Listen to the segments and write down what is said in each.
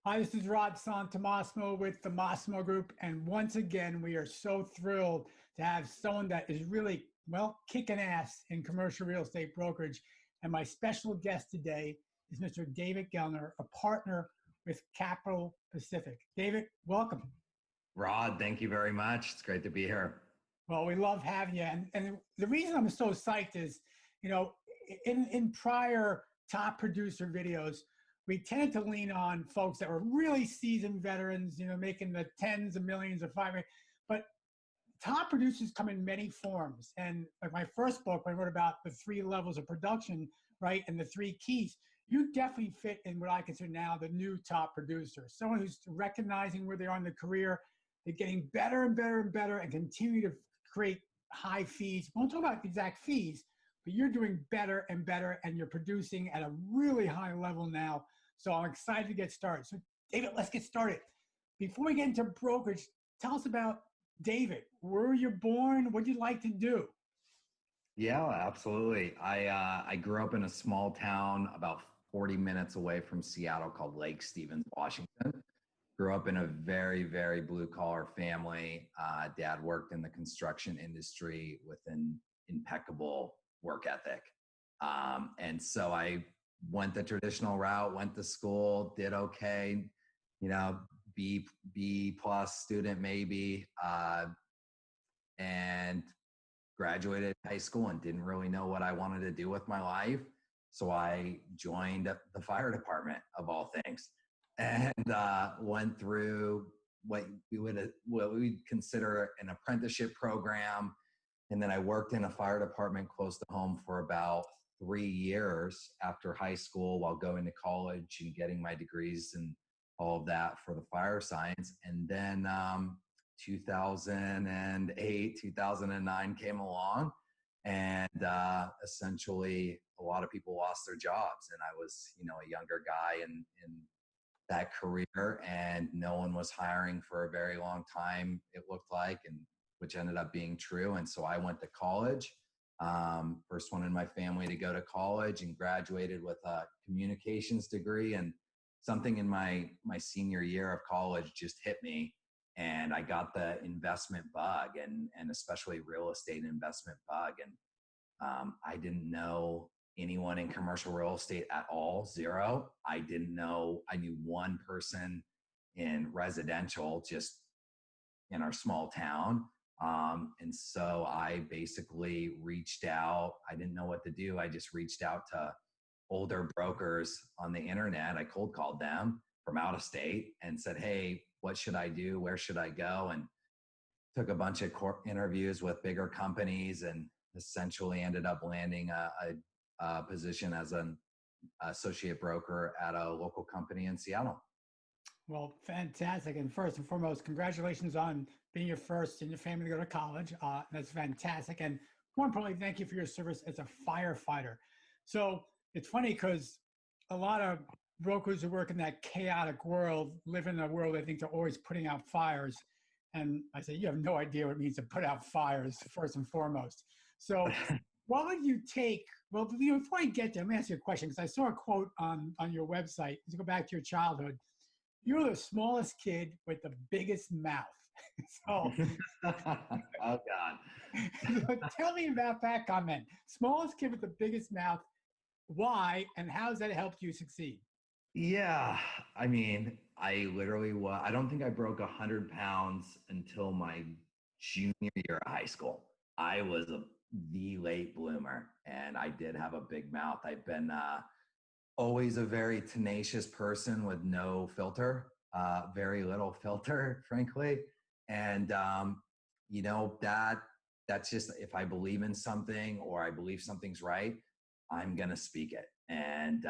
Hi, this is Rod Santomassimo with the Massimo Group. And once again, we are so thrilled to have someone that is really, well, kicking ass in commercial real estate brokerage. And my special guest today is Mr. David Gellner, a partner with Capital Pacific. David, welcome. Rod, thank you very much. It's great to be here. Well, we love having you. And the reason I'm so psyched is, you know, in prior top producer videos, we tended to lean on folks that were really seasoned veterans, you know, making the tens of millions of five. But top producers come in many forms. And like my first book, I wrote about the three levels of production, right? And the three keys. You definitely fit in what I consider now the new top producer, someone who's recognizing where they are in their career. They're getting better and better and better and continue to create high fees. We won't talk about exact fees, but you're doing better and better and you're producing at a really high level now. So I'm excited to get started. So David, let's get started. Before we get into brokerage, tell us about David. Where were you born? What did you like to do? Yeah, absolutely. I grew up in a small town about 40 minutes away from Seattle called Lake Stevens, Washington. Grew up in a very, very blue collar family. Dad worked in the construction industry with an impeccable work ethic. And so I went the traditional route, went to school, did okay, you know, B plus student maybe, and graduated high school and didn't really know what I wanted to do with my life. So I joined the fire department of all things and went through what we'd consider an apprenticeship program. And then I worked in a fire department close to home for about 3 years after high school while going to college and getting my degrees and all of that for the fire science. And then 2008, 2009 came along and essentially a lot of people lost their jobs. And I was, you know, a younger guy in that career and no one was hiring for a very long time, it looked like, and which ended up being true. And so I went to college. First one in my family to go to college and graduated with a communications degree. And something in my senior year of college just hit me. And I got the investment bug and especially real estate investment bug. And I didn't know anyone in commercial real estate at all, zero. I knew one person in residential just in our small town. And so I basically reached out. I didn't know what to do. I just reached out to older brokers on the internet. I cold called them from out of state and said, hey, what should I do? Where should I go? And took a bunch of interviews with bigger companies and essentially ended up landing a position as an associate broker at a local company in Seattle. Well, fantastic. And first and foremost, congratulations on being your first in your family to go to college. That's fantastic. And more importantly, thank you for your service as a firefighter. So it's funny because a lot of brokers who work in that chaotic world live in a world they think they're always putting out fires. And I say, you have no idea what it means to put out fires, first and foremost. So what would you take? Well, before I get there, let me ask you a question, because I saw a quote on your website. Let's go back to your childhood. You're the smallest kid with the biggest mouth. So, oh God. Tell me about that comment. Smallest kid with the biggest mouth. Why, and how has that helped you succeed? Yeah, I mean, I literally I don't think I broke 100 pounds until my junior year of high school. I was the late bloomer and I did have a big mouth. I've been always a very tenacious person with no filter, very little filter, frankly. And, you know, that's just, if I believe in something or I believe something's right, I'm going to speak it. And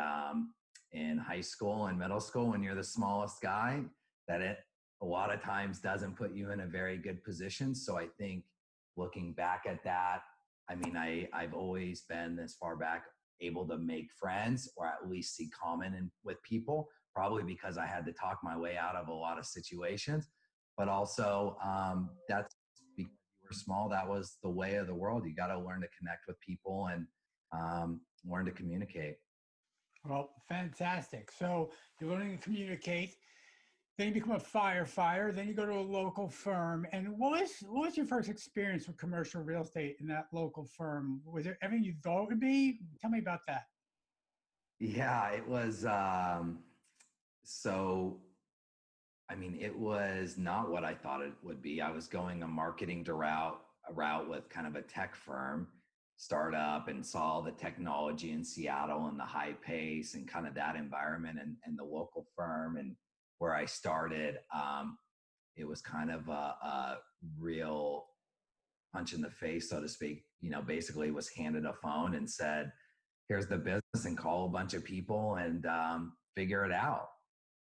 in high school and middle school, when you're the smallest guy, that a lot of times doesn't put you in a very good position. So I think looking back at that, I mean, I've always been this far back able to make friends or at least see common with people, probably because I had to talk my way out of a lot of situations. But also that's because you were small. That was the way of the world. You got to learn to connect with people and learn to communicate. Well, fantastic. So you're learning to communicate. Then you become a firefighter. Then you go to a local firm. And what was your first experience with commercial real estate in that local firm? Was it everything you thought it would be? Tell me about that. Yeah, it was. So, I mean, it was not what I thought it would be. I was going a marketing a route with kind of a tech firm startup, and saw the technology in Seattle and the high pace and kind of that environment, and the local firm and where I started. It was kind of a real punch in the face, so to speak. Basically was handed a phone and said, here's the business, and call a bunch of people and figure it out.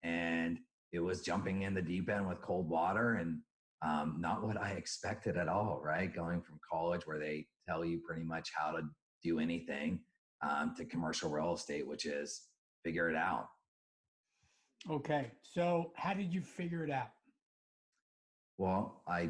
And it was jumping in the deep end with cold water, and not what I expected at all, right? Going from college where they tell you pretty much how to do anything, to commercial real estate, which is figure it out. Okay. So how did you figure it out? Well, I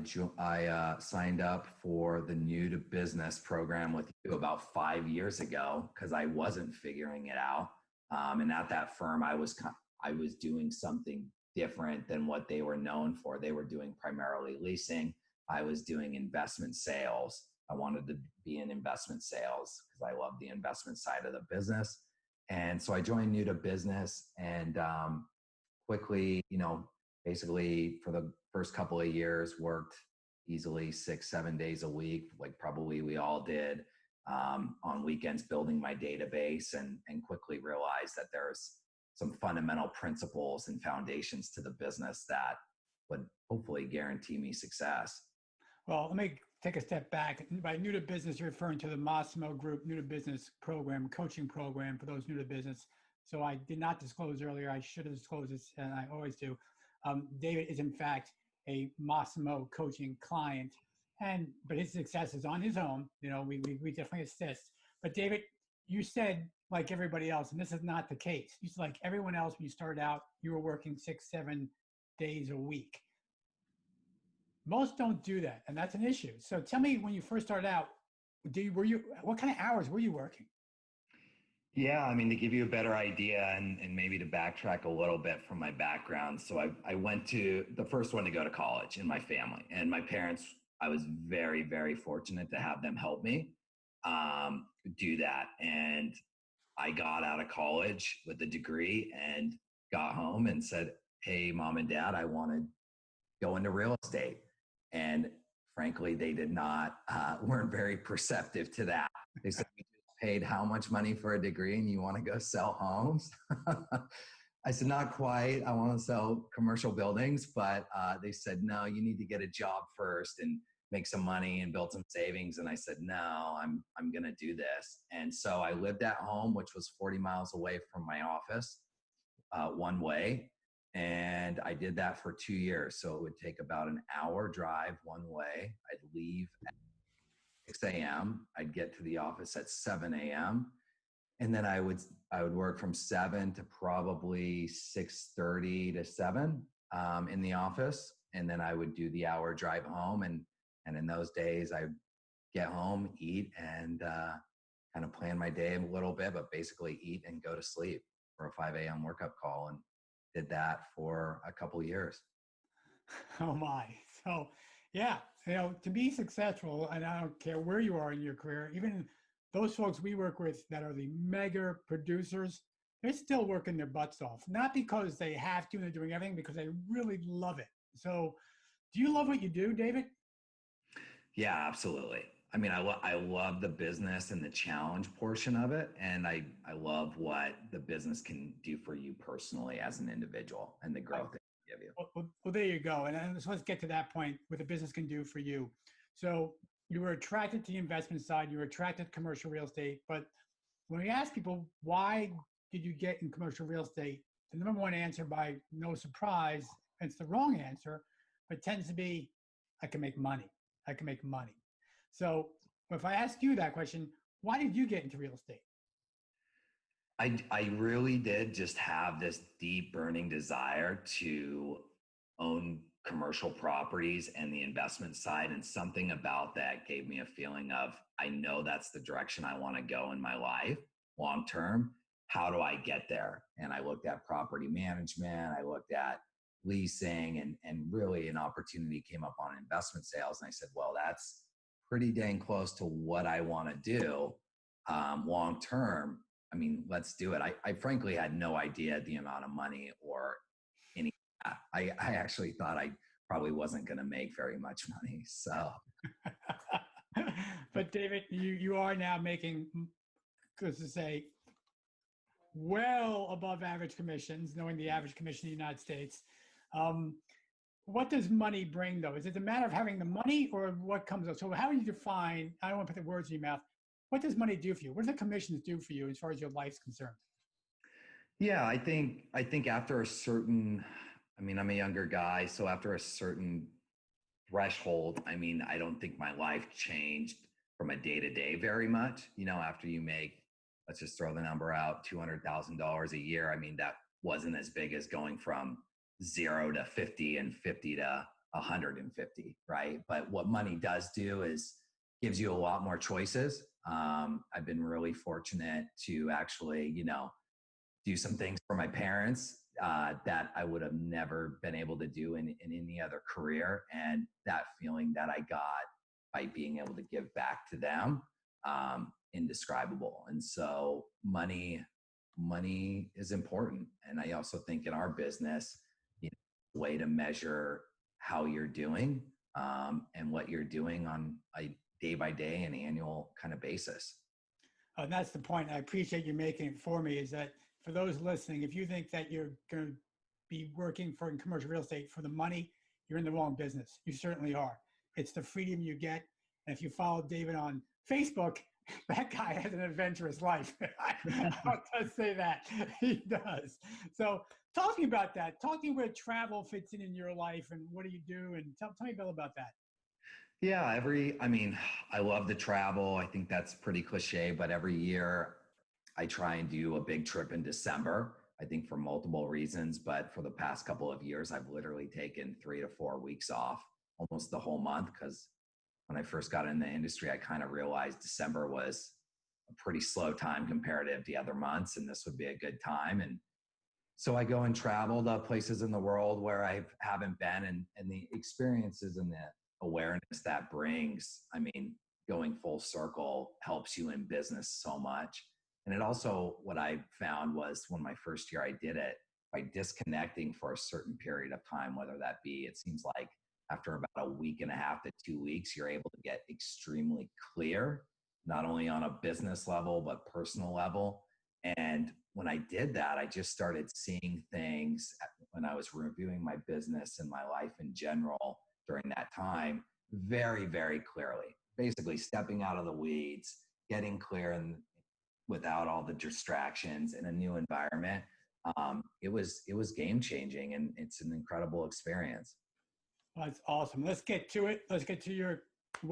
signed up for the new to business program with you about 5 years ago because I wasn't figuring it out. And at that firm, I was doing something different than what they were known for. They were doing primarily leasing. I was doing investment sales. I wanted to be in investment sales because I love the investment side of the business. And so I joined new to business, and quickly, basically for the first couple of years, worked easily 6, 7 days a week, like probably we all did, on weekends, building my database, and quickly realized that there's some fundamental principles and foundations to the business that would hopefully guarantee me success. Well, let me take a step back. By new to business, you're referring to the Massimo Group new to business program, coaching program for those new to business. So I did not disclose earlier. I should have disclosed this, and I always do. David is in fact a Massimo coaching client, but his success is on his own. We definitely assist. But David, you said like everybody else, and this is not the case. You said like everyone else when you started out, you were working 6, 7 days a week. Most don't do that, and that's an issue. So tell me, when you first started out, what kind of hours were you working? Yeah, I mean, to give you a better idea, and maybe to backtrack a little bit from my background. So I went to the first one to go to college in my family, and my parents, I was very, very fortunate to have them help me do that. And I got out of college with a degree and got home and said, hey, mom and dad, I want to go into real estate. And frankly, they did not, weren't very perceptive to that. They said, you just paid how much money for a degree and you want to go sell homes? I said, not quite. I want to sell commercial buildings. But they said, no, you need to get a job first and make some money and build some savings. And I said, no, I'm going to do this. And so I lived at home, which was 40 miles away from my office, one way. And I did that for 2 years. So it would take about an hour drive one way. I'd leave at 6 a.m. I'd get to the office at 7 a.m. And then I would work from 7 to probably 6:30 to 7 in the office. And then I would do the hour drive home. And in those days, I get home, eat, and kind of plan my day a little bit, but basically eat and go to sleep for a 5 a.m. workup call. And did that for a couple of years. Oh my. So yeah, to be successful, and I don't care where you are in your career, even those folks we work with that are the mega producers, they're still working their butts off. Not because they have to and they're doing everything, because they really love it. So do you love what you do, David? Yeah, absolutely. I mean, I love the business and the challenge portion of it. And I love what the business can do for you personally as an individual and the growth it can give you. Well, there you go. And so let's get to that point, what the business can do for you. So you were attracted to the investment side, you were attracted to commercial real estate. But when we ask people, why did you get in commercial real estate? The number one answer, by no surprise, and it's the wrong answer, but tends to be, I can make money. I can make money. So if I ask you that question, why did you get into real estate? I really did just have this deep burning desire to own commercial properties and the investment side. And something about that gave me a feeling of, I know that's the direction I want to go in my life long term. How do I get there? And I looked at property management. I looked at leasing, and really an opportunity came up on investment sales. And I said, well, that's pretty dang close to what I want to do long term. I mean, let's do it. I frankly had no idea the amount of money or any. I actually thought I probably wasn't going to make very much money. So, but David, you are now making, good to say, well above average commissions, knowing the average commission in the United States. What does money bring, though? Is it a matter of having the money, or what comes up? So how do you define, I don't want to put the words in your mouth, what does money do for you? What do the commissions do for you as far as your life's concerned? yeah, I think after a certain, I mean, I'm a younger guy, so after a certain threshold, I mean, I don't think my life changed from a day to day very much. You know, after you make, let's just throw the number out, $200,000 a year. I mean, that wasn't as big as going from 0 to 50 and 50 to 150, right? But what money does do is gives you a lot more choices. I've been really fortunate to actually, you know, do some things for my parents that I would have never been able to do in any other career. And that feeling that I got by being able to give back to them, indescribable. And so money is important. And I also think in our business, you know, way to measure how you're doing and what you're doing on a day by day and annual kind of basis. And that's the point I appreciate you making it for me, is that for those listening, if you think that you're going to be working for in commercial real estate for the money, you're in the wrong business. You certainly are. It's the freedom you get. And if you follow David on Facebook, that guy has an adventurous life. I don't say that. He does. So talk to me about that. Talk to me where travel fits in your life and what do you do? And tell me a bit about that. Yeah, I mean, I love to travel. I think that's pretty cliche, but every year I try and do a big trip in December, I think for multiple reasons. But for the past couple of years, I've literally taken 3 to 4 weeks off, almost the whole month. Because when I first got in the industry, I kind of realized December was a pretty slow time comparative to other months, and this would be a good time. And so I go and travel to places in the world where I haven't been, and the experiences and the awareness that brings, I mean, going full circle helps you in business so much. And it also, what I found was when my first year I did it, by disconnecting for a certain period of time, whether that be, it seems like after about a week and a half to 2 weeks, you're able to get extremely clear, not only on a business level, but personal level. And when I did that, I just started seeing things when I was reviewing my business and my life in general during that time very, very clearly, basically stepping out of the weeds, getting clear and without all the distractions in a new environment. It was game changing, and it's an incredible experience. Well, that's awesome. Let's get to it. Let's get to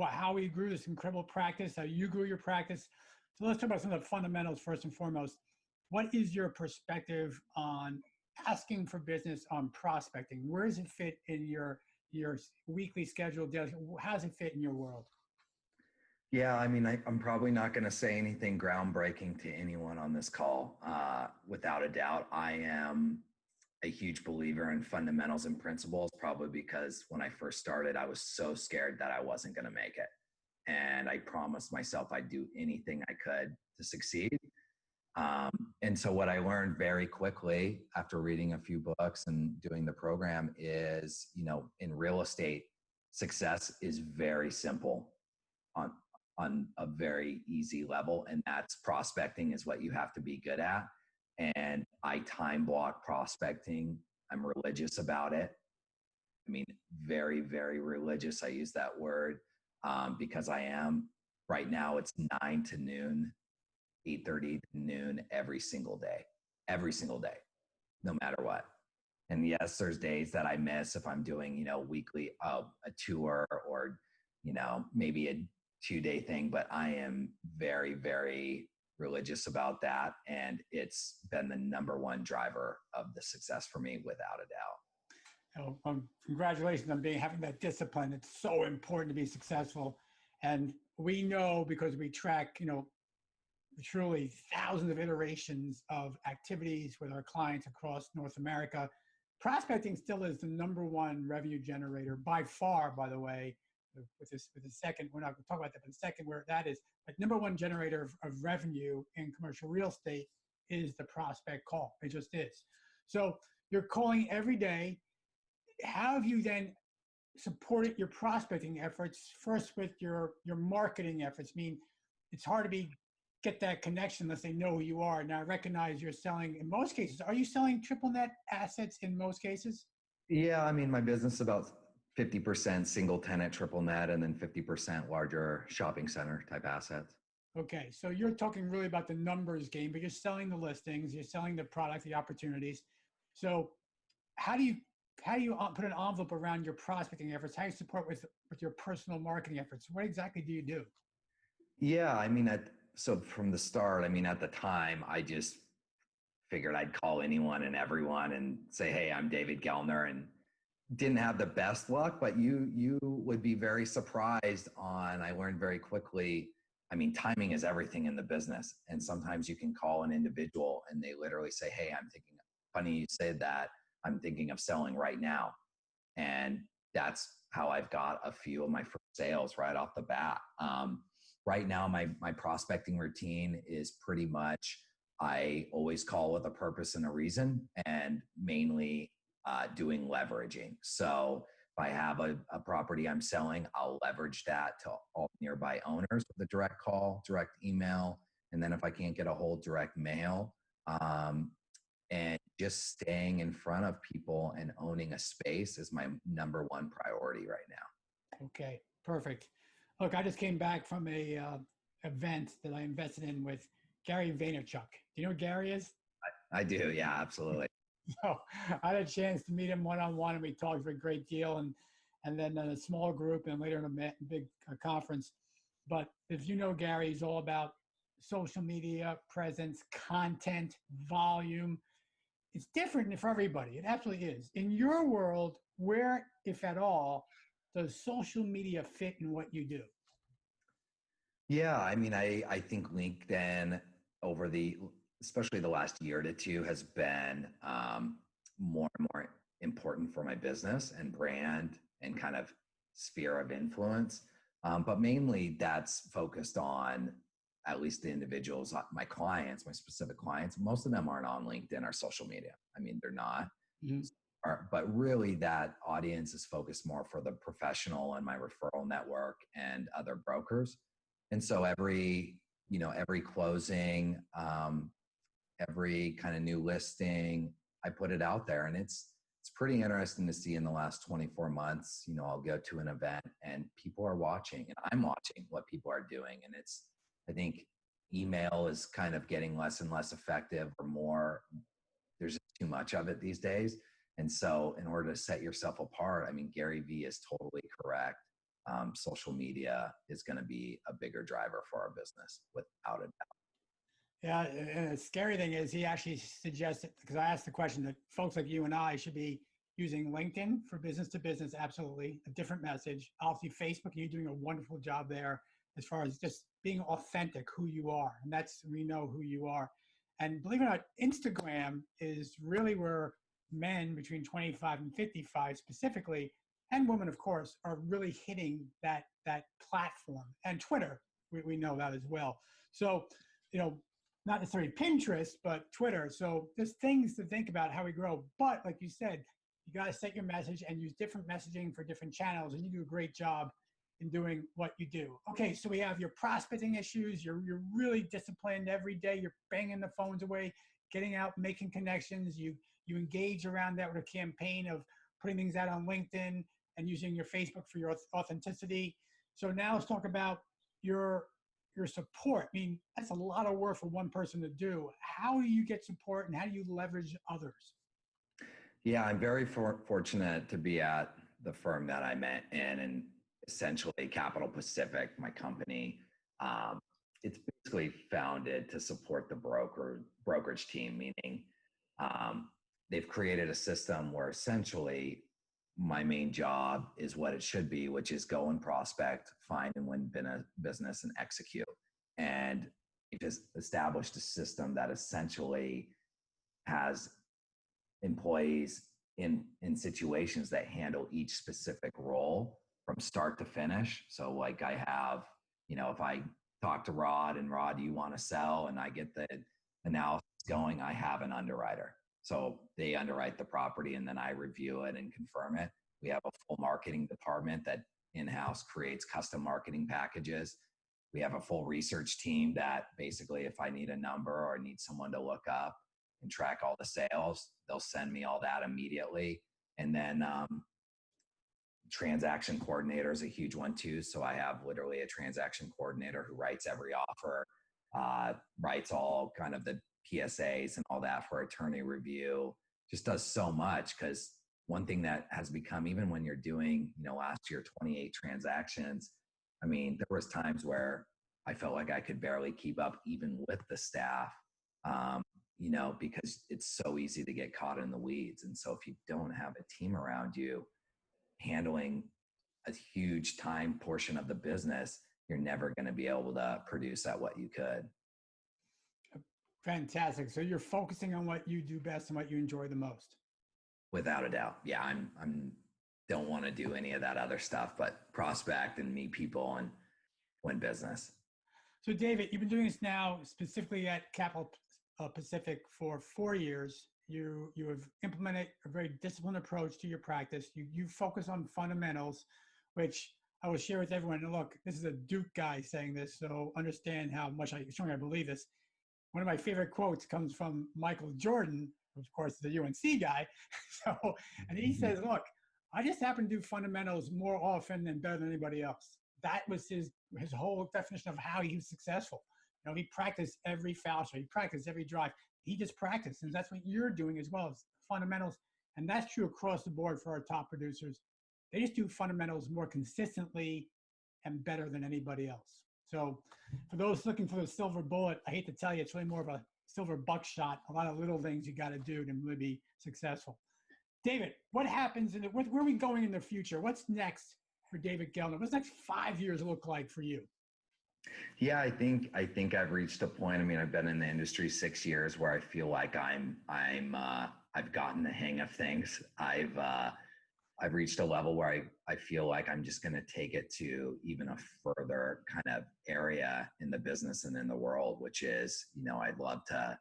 how we grew this incredible practice, how you grew your practice. So let's talk about some of the fundamentals first and foremost. What is your perspective on asking for business, on prospecting? Where does it fit in your weekly schedule? How does it fit in your world? Yeah, I mean, I'm probably not going to say anything groundbreaking to anyone on this call. Without a doubt, I am a huge believer in fundamentals and principles, probably because when I first started, I was so scared that I wasn't going to make it. And I promised myself I'd do anything I could to succeed. And so what I learned very quickly after reading a few books and doing the program is, you know, in real estate, success is very simple on a very easy level. And that's prospecting is what you have to be good at. And I time block prospecting. I'm religious about it. I mean, very, very religious. I use that word because I am. Right now it's 9 to noon, 8:30 to noon every single day, no matter what. And yes, there's days that I miss if I'm doing, you know, weekly a tour or, you know, maybe a 2-day thing, but I am very, very religious about that. And it's been the number one driver of the success for me without a doubt. Congratulations on having that discipline. It's so important to be successful. And we know, because we track, you know, truly thousands of iterations of activities with our clients across North America, prospecting still is the number one revenue generator by far, by the way, with the second, we're not going to talk about that, but the second where that is, but number one generator of revenue in commercial real estate is the prospect call. It just is. So you're calling every day. How have you then supported your prospecting efforts first with your marketing efforts? I mean, it's hard to get that connection unless they know who you are. Now I recognize you're selling in most cases. Are you selling triple net assets in most cases? Yeah, I mean, my business is about 50% single tenant triple net and then 50% larger shopping center type assets. Okay, so you're talking really about the numbers game, but you're selling the listings, you're selling the product, the opportunities. So how do you put an envelope around your prospecting efforts? How do you support with your personal marketing efforts? What exactly do you do? Yeah, I mean, so from the start, I mean, at the time, I just figured I'd call anyone and everyone and say, "Hey, I'm David Gellner," and didn't have the best luck, but you would be very surprised on, I learned very quickly, I mean, timing is everything in the business. And sometimes you can call an individual and they literally say, "Hey, I'm thinking," funny you said that, "I'm thinking of selling right now." And that's how I've got a few of my first sales right off the bat. Right now, my prospecting routine is pretty much, I always call with a purpose and a reason, and mainly doing leveraging. So if I have a property I'm selling, I'll leverage that to all nearby owners with a direct call, direct email, and then if I can't get a hold, direct mail. And just staying in front of people and owning a space is my number one priority right now. Okay, perfect. Look, I just came back from a event that I invested in with Gary Vaynerchuk. Do you know who Gary is? I do, yeah, absolutely. So I had a chance to meet him one-on-one, and we talked for a great deal, and then in a small group, and later in a big conference. But if you know Gary, he's all about social media presence, content, volume. It's different for everybody. It absolutely is. In your world, where, if at all, does social media fit in what you do? Yeah, I mean, I think LinkedIn over especially the last year to two has been more and more important for my business and brand and kind of sphere of influence. But mainly that's focused on at least the individuals, my clients, my specific clients. Most of them aren't on LinkedIn or social media. I mean, they're not. Mm-hmm. But really that audience is focused more for the professional and my referral network and other brokers. And so every closing, every kind of new listing, I put it out there, and it's pretty interesting to see in the last 24 months, I'll go to an event and people are watching and I'm watching what people are doing. And I think email is kind of getting less and less effective, or more, there's just too much of it these days. And so in order to set yourself apart, I mean, Gary Vee is totally correct. Social media is going to be a bigger driver for our business without a doubt. Yeah, and the scary thing is he actually suggested, because I asked the question, that folks like you and I should be using LinkedIn for business to business, absolutely, a different message. Obviously, Facebook, and you're doing a wonderful job there as far as just being authentic, who you are. And we know who you are. And believe it or not, Instagram is really where men between 25 and 55 specifically, and women, of course, are really hitting that platform. And Twitter, we know that as well. So, not necessarily Pinterest, but Twitter. So there's things to think about how we grow. But like you said, you got to set your message and use different messaging for different channels. And you do a great job in doing what you do. Okay, so we have your prospecting issues. You're really disciplined every day. You're banging the phones away, getting out, making connections. You engage around that with a campaign of putting things out on LinkedIn and using your Facebook for your authenticity. So now let's talk about your support. I mean, that's a lot of work for one person to do. How do you get support, and how do you leverage others? Yeah, I'm very fortunate to be at the firm that I'm in, and essentially Capital Pacific, my company. It's basically founded to support the brokerage team, meaning they've created a system where essentially my main job is what it should be, which is go and prospect, find and win business, and execute. And we just established a system that essentially has employees in situations that handle each specific role from start to finish. So like I have, if I talk to Rod and Rod, you want to sell, and I get the analysis going, I have an underwriter. So they underwrite the property and then I review it and confirm it. We have a full marketing department that in-house creates custom marketing packages. We have a full research team that basically, if I need a number or need someone to look up and track all the sales, they'll send me all that immediately. And then transaction coordinator is a huge one too. So I have literally a transaction coordinator who writes every offer, writes all kind of the PSAs and all that for attorney review, just does so much. Because one thing that has become, even when you're doing, last year, 28 transactions, I mean, there was times where I felt like I could barely keep up even with the staff, because it's so easy to get caught in the weeds. And so if you don't have a team around you handling a huge time portion of the business, you're never going to be able to produce at what you could. Fantastic. So you're focusing on what you do best and what you enjoy the most. Without a doubt. Yeah. I'm don't want to do any of that other stuff, but prospect and meet people and win business. So David, you've been doing this now specifically at Capital Pacific for 4 years. You have implemented a very disciplined approach to your practice. You focus on fundamentals, which I will share with everyone. And look, this is a Duke guy saying this, so understand how much I believe this. One of my favorite quotes comes from Michael Jordan, who of course is the UNC guy. And he says, look, I just happen to do fundamentals more often and better than anybody else. That was his whole definition of how he was successful. He practiced every foul shot, he practiced every drive. He just practiced, and that's what you're doing as well as fundamentals. And that's true across the board for our top producers. They just do fundamentals more consistently and better than anybody else. So for those looking for the silver bullet, I hate to tell you, it's really more of a silver buckshot. A lot of little things you got to do to really be successful. David, what happens where are we going in the future? What's next for David Gellner? What's the next 5 years look like for you? Yeah, I think I've reached a point. I mean, I've been in the industry 6 years where I feel like I've gotten the hang of things. I've reached a level where I feel like I'm just going to take it to even a further kind of area in the business and in the world, which is, I'd love to,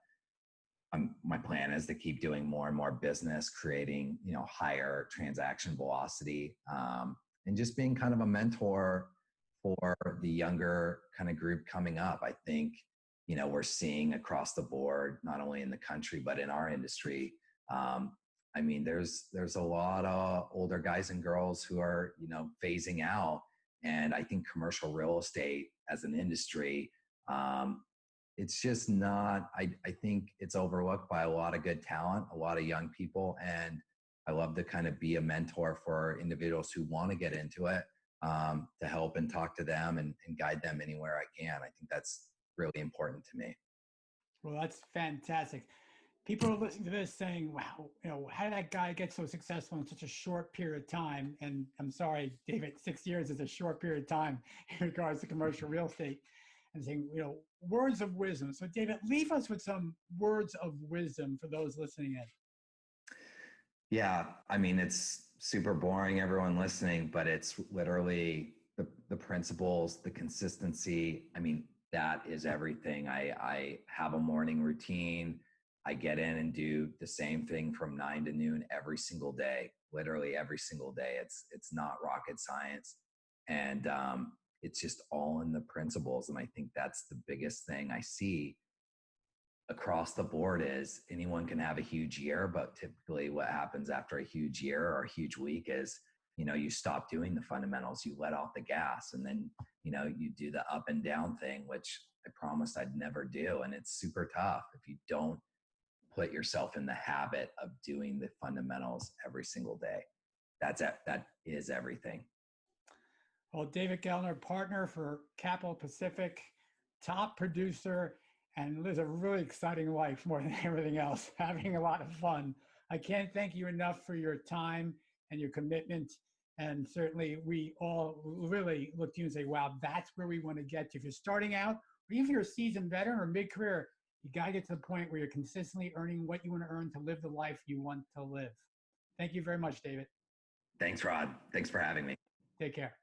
my plan is to keep doing more and more business, creating, higher transaction velocity, and just being kind of a mentor for the younger kind of group coming up. I think, we're seeing across the board, not only in the country, but in our industry, I mean, there's a lot of older guys and girls who are, phasing out. And I think commercial real estate as an industry, it's just not, I think it's overlooked by a lot of good talent, a lot of young people. And I love to kind of be a mentor for individuals who want to get into it, to help and talk to them and guide them anywhere I can. I think that's really important to me. Well, that's fantastic. People are listening to this saying, wow, how did that guy get so successful in such a short period of time? And I'm sorry, David, 6 years is a short period of time in regards to commercial real estate. And saying, words of wisdom. So David, leave us with some words of wisdom for those listening in. Yeah, I mean, it's super boring, everyone listening, but it's literally the principles, the consistency. I mean, that is everything. I have a morning routine. I get in and do the same thing from 9 to noon every single day, literally every single day. It's not rocket science. And it's just all in the principles. And I think that's the biggest thing I see across the board is anyone can have a huge year, but typically what happens after a huge year or a huge week is, you stop doing the fundamentals, you let off the gas, and then, you do the up and down thing, which I promised I'd never do. And it's super tough if you don't put yourself in the habit of doing the fundamentals every single day. That is everything. Well, David Gellner, partner for Capital Pacific, top producer, and lives a really exciting life more than everything else, having a lot of fun. I can't thank you enough for your time and your commitment. And certainly we all really look to you and say, wow, that's where we want to get to. If you're starting out, or even if you're a seasoned veteran or mid-career, you got to get to the point where you're consistently earning what you want to earn to live the life you want to live. Thank you very much, David. Thanks, Rod. Thanks for having me. Take care.